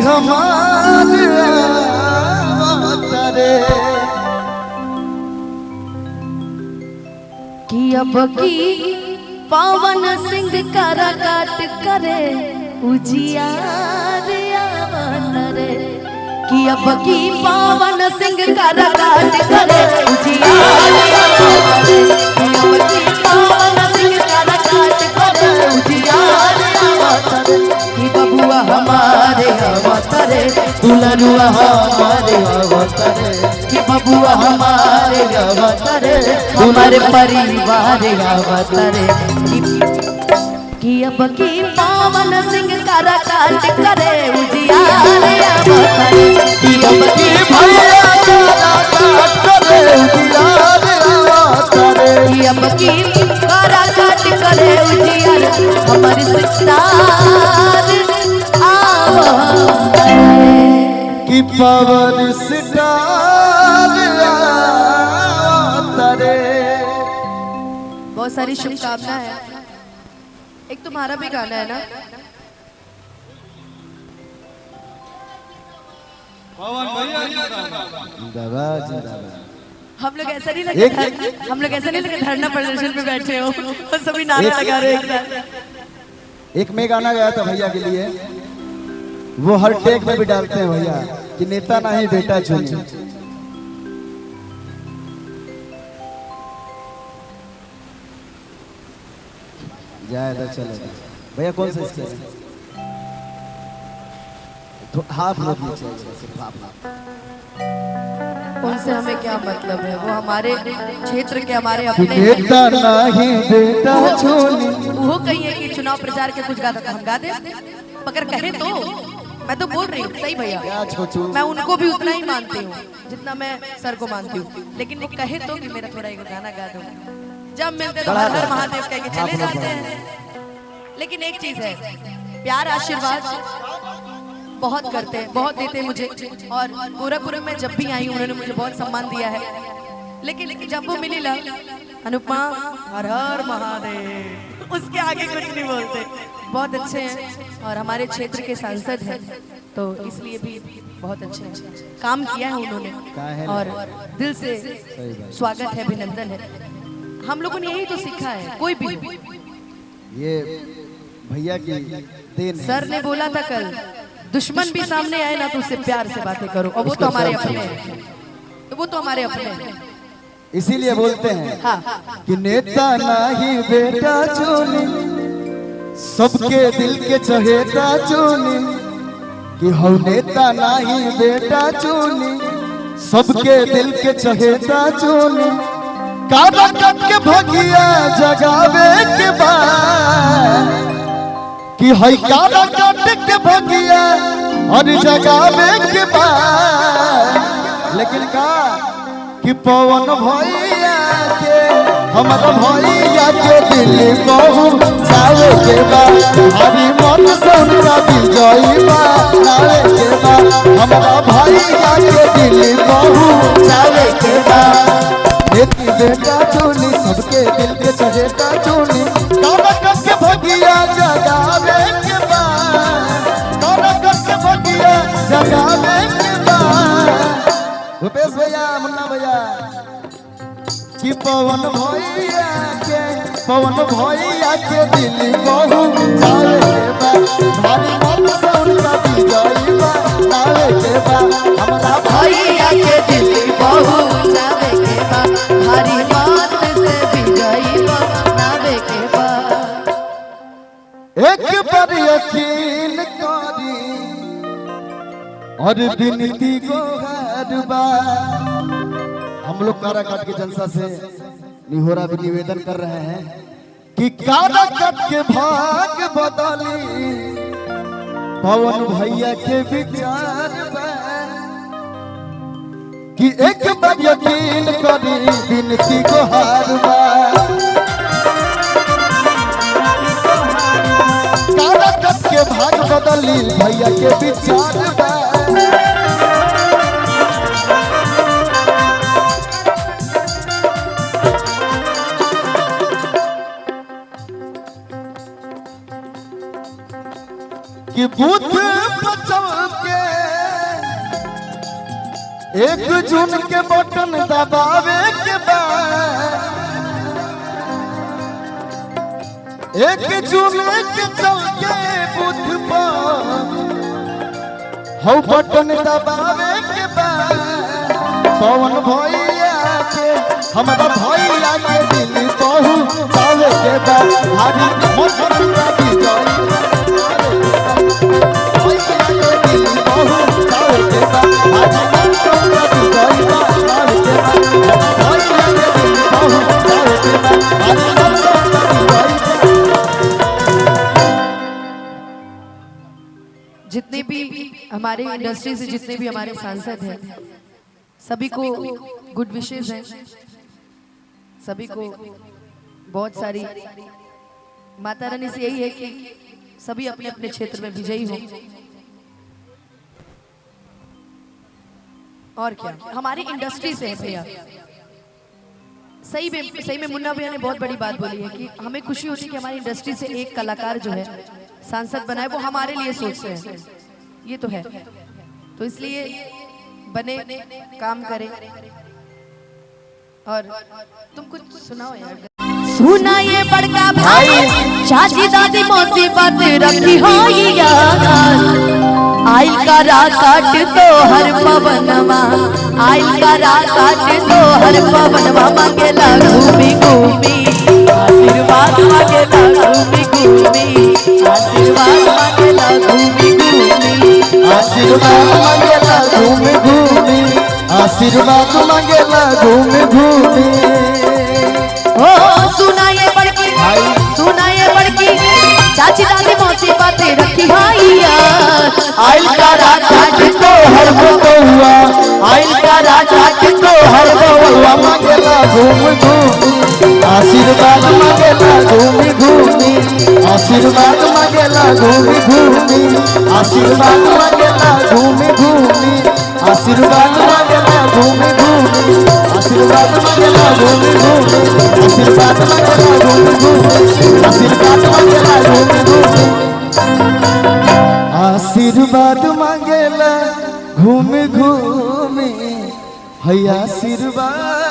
हमारे तारे कि अब की पवन सिंह काराकाट करे उजियार आवतरे कि अब की पवन सिंह काराकाट करे उजियार आवतरे अब की पवन सिंह काराकाट करे उजियार आवतरे कि बबुआ हमारे आवतरे दुल्हनुआ हमारे अवतरे कि बबुआ हमारे आवतरे हमारे परिवार आवतरे कि अब की पवन सिंह काराकाट करे उजियार आवतरे कि अब की भैया काराकाट करे उजियार आवतरे कि अब की काराकाट करे उजियार हमारी सितार आवतरे कि पवन सितार आवतरे। बहुत सारी शुभकामनाएं हैं। एक तुम्हारा भी गाना है ना? जिंदाबाद जिंदाबाद। हम लोग ऐसा नहीं लगे हम लोग ऐसा नहीं लगे धरना प्रदर्शन पे बैठे हो और सभी नारे लगा रहे हैं एक साथ। एक मैं गाना गाया था भैया के लिए, वो हर टेक में भी डालते हैं भैया कि नेता नहीं बेटा चुनी। जाए तो चले भैया। कौन सा स्टेज है? तो हाफ लोग नीचे सिर्फ हाफ। उनसे हमें क्या मतलब है? वो हमारे क्षेत्र के हमारे अपने बेटा नहीं बेटा चुनी। वो कही है कि चुनाव प्रचार के कुछ गाना हम गा दे मगर कहे तो मैं तो बोल रही हूँ सही भैया, मैं उनको भी उतना ही मानती हूँ जितना मैं सर को मानती हूँ, लेकिन वो कहे तो कि मेरा थोड़ा एक गाना गा दो। जब मिलते तो हर हर महादेव कह के चले जाते हैं। लेकिन एक चीज है, प्यार आशीर्वाद बहुत करते हैं, बहुत देते हैं मुझे, और गोरखपुर में जब भी आई उन्होंने मुझे बहुत सम्मान दिया है। लेकिन जब वो मिली ला अनुपमा हर हर महादेव, उसके आगे कुछ नहीं बोलते। बहुत अच्छे हैं और हमारे क्षेत्र के सांसद हैं, तो इसलिए भी बहुत अच्छे काम किया है उन्होंने और दिल से स्वागत है, अभिनंदन है। हम लोगों ने यही तो सीखा है, कोई भी ये भैया की देन है। सर ने बोला था कल, दुश्मन भी सामने आए ना तो उससे प्यार से बातें करो, और वो तो हमारे अपने हैं, तो वो तो हमारे अपने हैं। इसीलिए बोलते हैं हाँ। कि नेता नहीं बेटा चुनी, सबके दिल के चहेता चुनी। कि हम नेता नहीं बेटा चुनी, सबके दिल के चहेता चुनी। काराकाट के भगिया जगावे के बाद कि हई काराकाट के भगिया और जगावे के बाद। लेकिन का कि पवन भैया के हमारा भैया के दिल कहू जावे के बाद। हरी मन से उनका विजयी नारे के बाद। हमारा भैया के दिल कहू जावे के बाद। बेटी बेटा चुनी, सबके दिल के चहेता चुनी। काराकाट के भगिया जगावे के बाद, काराकाट के भगिया जगावे के बाद। भूपेश भैया, मुन्ना भैया कि पवन भैया के दिल कहू जावे के बाद। भारी मन से उनका विजयी नारे के बाद। हमारा भैया के दिल कहू जावे के बाद, भारी बात से विजयी बनावे के बाद। एक बार यकीन करी और विनती गोहार बा। हम लोग काराकाट की जनता से निहोरा भी निवेदन कर रहे हैं कि काराकाट के भाग बदली पवन भैया के विचार बा। कि एक बार यकीन करी विनती गोहार बा। काराकाट के भाग बदली भैया के विचार बा। कि बुद्ध पर चल के 1 जून के बटन दबावे के बाद 1 जून के चल के बुध पर हौ बटन दबावे के बाद पवन भैया के हमारा भैया के दिल बहु चावे के बाद हरी मन की जाई भैया के दिल बहु चावे के बाद हरी मन की जाई चावे के बाद भैया के दिल बहु चावे के बाद हरी मन की जाई। जितने भी हमारे इंडस्ट्री से जितने भी हमारे सांसद हैं सभी को गुड विशेस हैं, सभी को बहुत सारी माता रानी से यही है कि सभी अपने अपने क्षेत्र में विजयी हों। और क्या हमारी इंडस्ट्री से है भैया, सही में मुन्ना भैया ने बहुत बड़ी बात बोली है कि हमें खुशी होती है कि हमारी इंडस्ट्री से एक कलाकार जो है सांसद बनाए, वो हमारे लिए सोचते हैं, ये तो है। तो इसलिए बने काम करें। और तुम कुछ सुनाओ यार। सुना ये बड़का भाई चाची दादी मौसी बात रखी हो यार, आई का राकाट तो हर पवनवा, आई का राकाट तो हर पवनवा मांगेला घूमी घूमी आशीर्वाद मांगेला घूमी घूमी आशीर्वाद मांगेला घूमी घूमी आशीर्वाद मांगेला घूमी घूमी आशीर्वाद मांगेला घूमी घूमी। ओ सुनाए बड़की चाची दादी मौसी बातें रखी भैया, आइल का राकाट तो हर बउआ आइल का राकाट तो हर बउआ मांगेला घूमी घूमी आशीर्वाद मांगेला घूमी घूमी आशीर्वाद मांगेला घूमी घूमी आशीर्वाद मांगेला घूमी घूमी आशीर्वाद मांगेला घूमी घूमी आशीर्वाद मांगेला घूमी घूमी आशीर्वाद मांगेला घूमी घूमी आशीर्वाद मांगेला घूमी घूमी आशीर्वाद मांगेला घूमी घूमी है आशीर्वाद